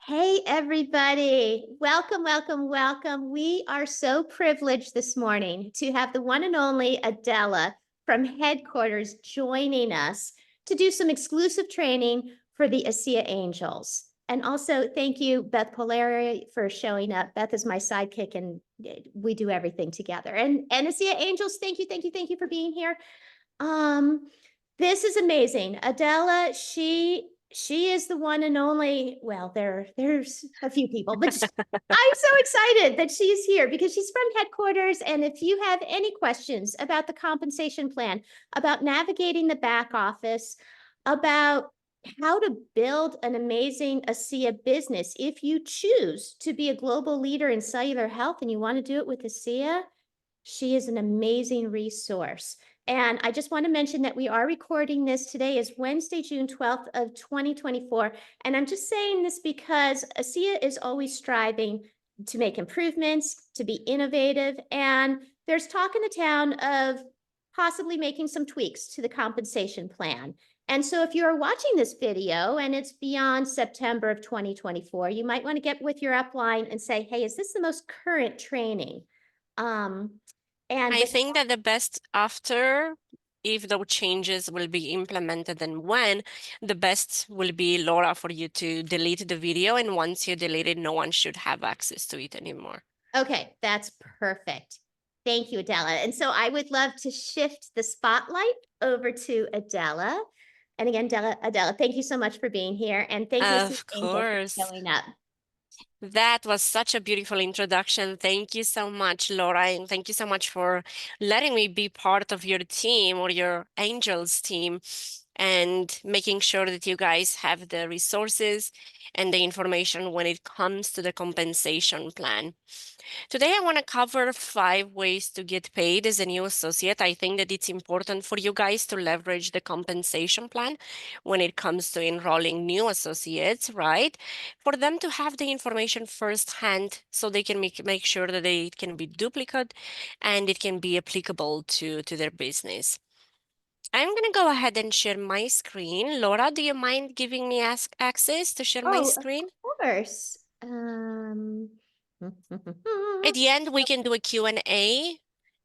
Hey, everybody. Welcome, welcome, welcome. We are so privileged this morning to have the one and only Adela from headquarters joining us to do some exclusive training for the Asea Angels. And also, thank you, Beth Polari, for showing up. Beth is my sidekick, and we do everything together. And Asea Angels, thank you, thank you, thank you for being here. This is amazing. Adela, she is the one and only, well, there's a few people, but I'm so excited that she's here because she's from headquarters. And if you have any questions about the compensation plan, about navigating the back office, about how to build an amazing Asea business, if you choose to be a global leader in cellular health and you want to do it with Asea, she is an amazing resource. And I just want to mention that we are recording this. Today is Wednesday, June 12th of 2024. And I'm just saying this because Asea is always striving to make improvements, to be innovative. And there's talk in the town of possibly making some tweaks to the compensation plan. And so if you're watching this video and it's beyond September of 2024, you might want to get with your upline and say, hey, is this the most current training? And I with think that the best after, if those changes will be implemented and when, the best will be, Laura, for you to delete the video. And once you delete it, no one should have access to it anymore. Okay, that's perfect. Thank you, Adela. And so I would love to shift the spotlight over to Adela. And again, Adela, thank you so much for being here. And thank you, Of Angel, for course. showing up. That was such a beautiful introduction. Thank you so much, Laura, and thank you so much for letting me be part of your team or your Angels team and making sure that you guys have the resources and the information when it comes to the compensation plan. Today, I want to cover 5 ways to get paid as a new associate. I think that it's important for you guys to leverage the compensation plan when it comes to enrolling new associates, right? For them to have the information firsthand so they can make sure that it can be duplicate and it can be applicable to their business. I'm going to go ahead and share my screen. Laura, do you mind giving me access to share my Oh, of screen? course. At the end, we can do a Q&A. And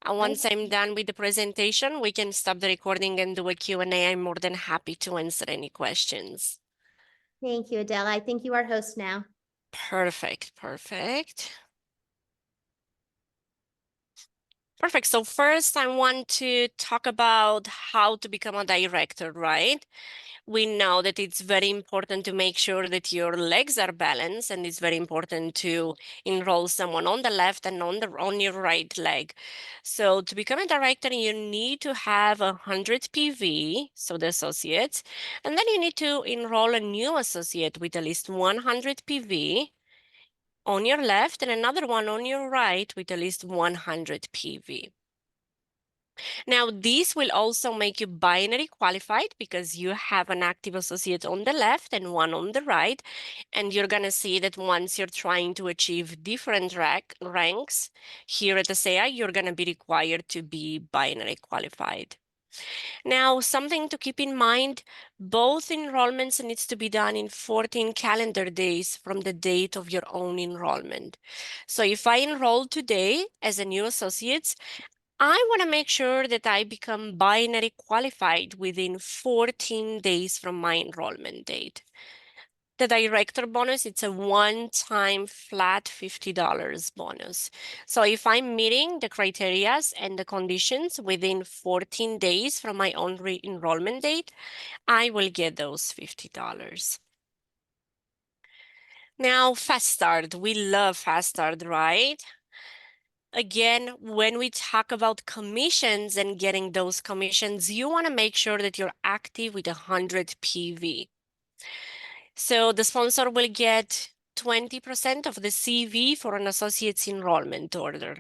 I once I'm done with the presentation, we can stop the recording and do a Q&A. I'm more than happy to answer any questions. thank you, Adela. I think you are host now. Perfect, perfect. Perfect. So first, I want to talk about how to become a director, right? We know that it's very important to make sure that your legs are balanced, and it's very important to enroll someone on the left and on your right leg. So to become a director, you need to have 100 PV, so the associates, and then you need to enroll a new associate with at least 100 PV on your left and another one on your right with at least 100 PV. Now, this will also make you binary qualified because you have an active associate on the left and one on the right. And you're going to see that once you're trying to achieve different ranks here at Asea, you're going to be required to be binary qualified. Now, something to keep in mind, both enrollments needs to be done in 14 calendar days from the date of your own enrollment. So if I enroll today as a new associate, I want to make sure that I become binary qualified within 14 days from my enrollment date. The director bonus, it's a one-time flat $50 bonus. So if I'm meeting the criteria and the conditions within 14 days from my own enrollment date, I will get those $50. Now, Fast Start. We love Fast Start, right? Again, when we talk about commissions and getting those commissions, you want to make sure that you're active with 100 PV. So the sponsor will get 20% of the CV for an associate's enrollment order.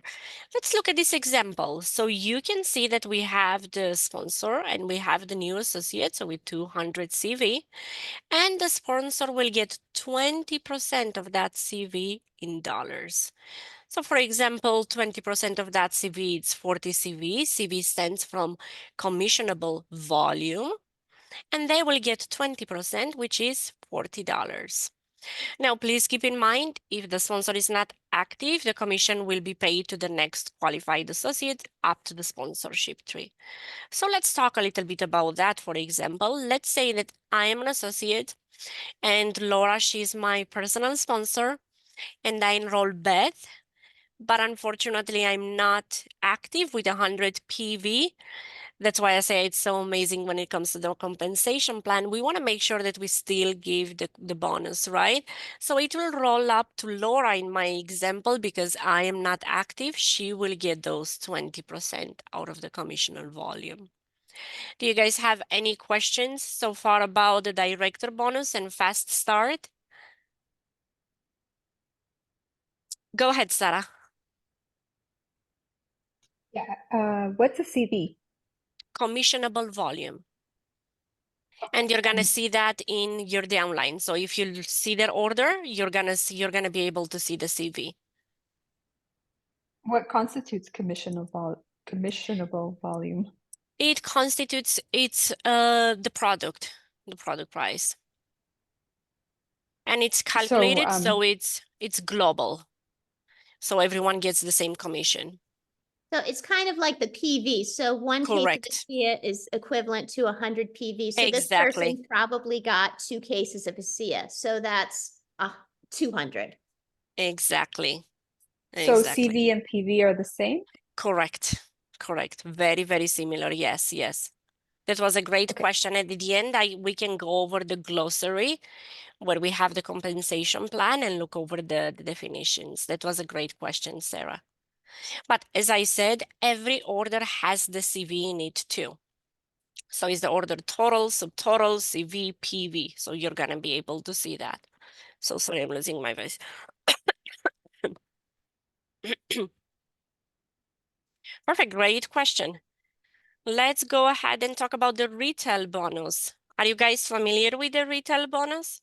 Let's look at this example. So you can see that we have the sponsor and we have the new associate, so with 200 CV, and the sponsor will get 20% of that CV in dollars. So for example, 20% of that CV, it's 40 CV. CV stands from commissionable volume, and they will get 20%, which is $40. Now, please keep in mind, if the sponsor is not active, the commission will be paid to the next qualified associate up to the sponsorship tree. So let's talk a little bit about that. For example, let's say that I am an associate and Laura, she's my personal sponsor, and I enroll Beth, but unfortunately I'm not active with 100 PV. That's why I say it's so amazing when it comes to the compensation plan. We want to make sure that we still give the bonus, right? So it will roll up to Laura in my example because I am not active. She will get those 20% out of the commissional volume. Do you guys have any questions so far about the director bonus and fast start? Go ahead, Sarah. Yeah. What's a CV? Commissionable volume. And you're gonna see that in your downline. So if you see their order, you're gonna be able to see the CV. What constitutes commissionable volume? It constitutes the product price. And it's calculated, so it's global. So everyone gets the same commission. So it's kind of like the PV. So one case of Correct. Asea is equivalent to 100 PV. So this Exactly. person probably got 2 cases of Asea. So that's 200. Exactly. So Exactly. CV and PV are the same? Correct. Correct. Very, very similar. Yes, yes. That was a great question. At the end, we can go over the glossary where we have the compensation plan and look over the definitions. That was a great question, Sarah. But as I said, every order has the CV in it too. So it's the order total, subtotal, CV, PV. So you're gonna be able to see that. So sorry, I'm losing my voice. Perfect, great question. Let's go ahead and talk about the retail bonus. Are you guys familiar with the retail bonus?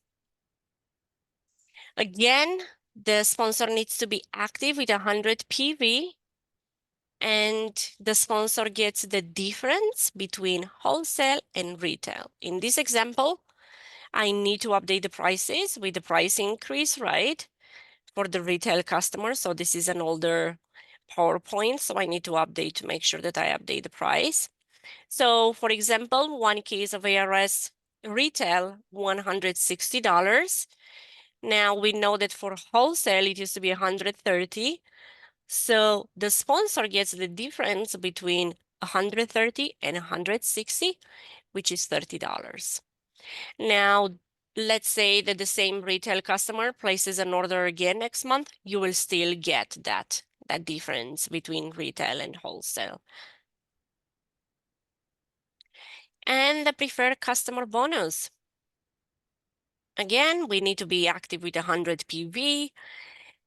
Again, the sponsor needs to be active with 100 PV, and the sponsor gets the difference between wholesale and retail. In this example, I need to update the prices with the price increase, right? For the retail customer. So this is an older PowerPoint, so I need to update to make sure that I update the price. So for example, one case of ARS retail, $160. Now we know that for wholesale, it used to be 130. So the sponsor gets the difference between 130 and 160, which is $30. Now, let's say that the same retail customer places an order again next month, you will still get that difference between retail and wholesale. And the preferred customer bonus. Again, we need to be active with 100 PV.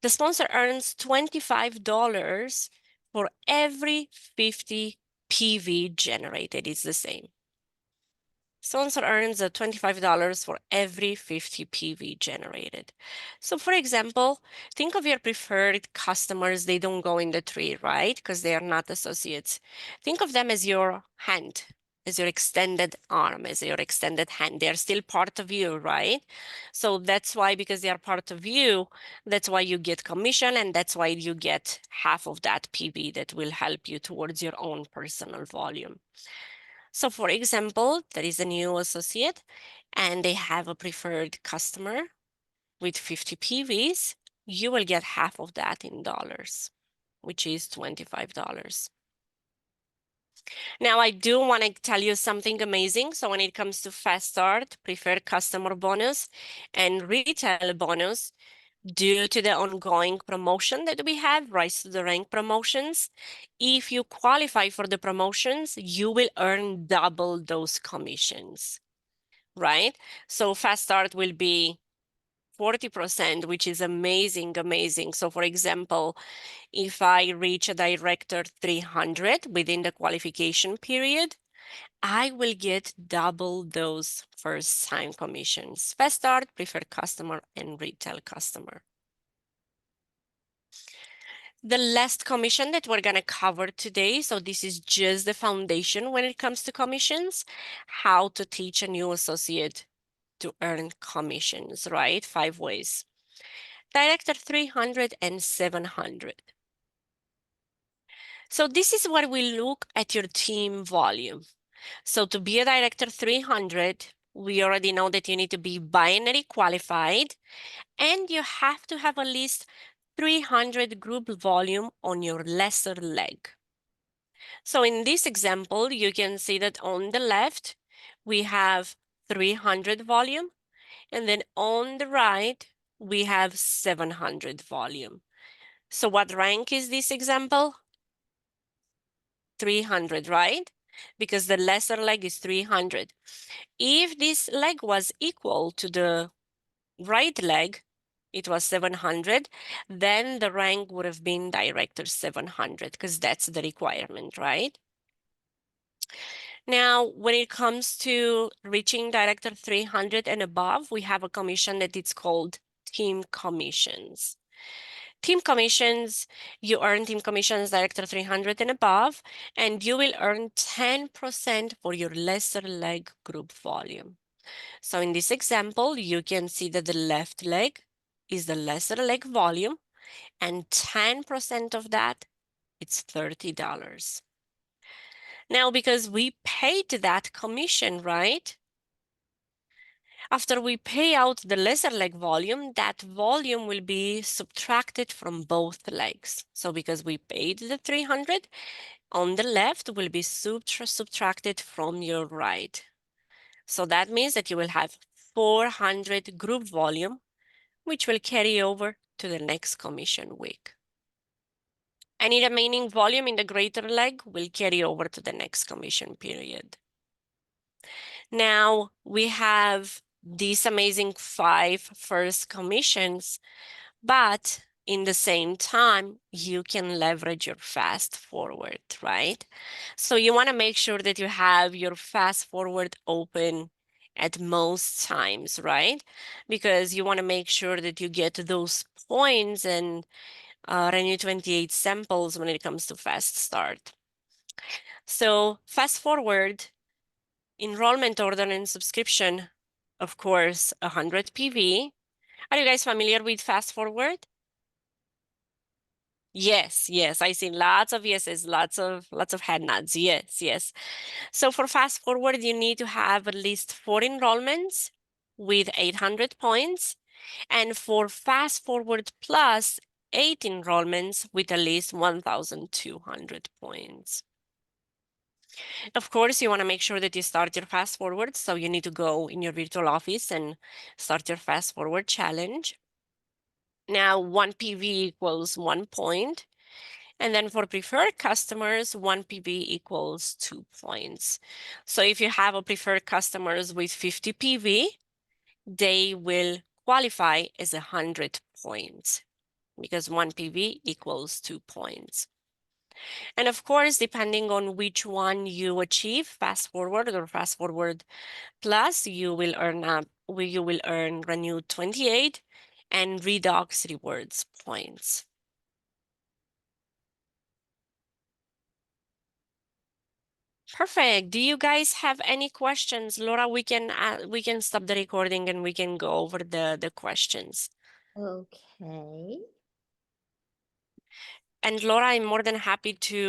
The sponsor earns $25 for every 50 PV generated. It's the same. Sponsor earns $25 for every 50 PV generated. So for example, think of your preferred customers. They don't go in the tree, right? Because they are not associates. Think of them as your hand, as your extended arm, as your extended hand. They're still part of you, right? So that's why, because they are part of you, that's why you get commission, and that's why you get half of that PV that will help you towards your own personal volume. So for example, there is a new associate and they have a preferred customer with 50 PVs, you will get half of that in dollars, which is $25. Now, I do want to tell you something amazing. So when it comes to Fast Start, preferred customer bonus, and retail bonus, due to the ongoing promotion that we have, Rise to the Rank promotions, if you qualify for the promotions, you will earn double those commissions, right? So Fast Start will be 40%, which is amazing, amazing. So for example, if I reach a director 300 within the qualification period, I will get double those first time commissions. Fast Start, preferred customer, and retail customer. The last commission that we're going to cover today, so this is just the foundation when it comes to commissions, how to teach a new associate to earn commissions, right? 5 ways. Director 300 and 700. So this is what we look at your team volume. So to be a director 300, we already know that you need to be binary qualified and you have to have at least 300 group volume on your lesser leg. So in this example, you can see that on the left, we have 300 volume, and then on the right, we have 700 volume. So what rank is this example? 300, right? Because the lesser leg is 300. If this leg was equal to the right leg, it was 700, then the rank would have been director 700 because that's the requirement, right? Now, when it comes to reaching director 300 and above, we have a commission that it's called team commissions. Team commissions, you earn team commissions director 300 and above, and you will earn 10% for your lesser leg group volume. So in this example, you can see that the left leg is the lesser leg volume, and 10% of that, it's $30. Now, because we paid that commission, right? After we pay out the lesser leg volume, that volume will be subtracted from both legs. So because we paid the 300, on the left will be subtracted from your right. So that means that you will have 400 group volume, which will carry over to the next commission week. Any remaining volume in the greater leg will carry over to the next commission period. Now we have these amazing 5 first commissions, but in the same time, you can leverage your fast forward, right? So you want to make sure that you have your fast forward open at most times, right? Because you want to make sure that you get those points and renew 28 samples when it comes to fast start. So fast forward, enrollment order and subscription, of course, 100 PV. Are you guys familiar with fast forward? Yes, yes, I see lots of yeses, lots of head nods. Yes, yes. So for fast forward, you need to have at least 4 enrollments with 800 points, and for fast forward plus 8 enrollments with at least 1,200 points. Of course, you want to make sure that you start your fast forward, so you need to go in your virtual office and start your fast forward challenge. Now, 1 PV equals 1 point. And then for preferred customers, 1 PV equals 2 points. So if you have a preferred customers with 50 PV, they will qualify as 100 points because 1 PV equals 2 points. And of course, depending on which one you achieve, fast forward or fast forward plus, you will earn Renew 28 and Redox rewards points. Perfect. Do you guys have any questions? Laura, we can stop the recording and we can go over the questions. Okay. And Laura, I'm more than happy to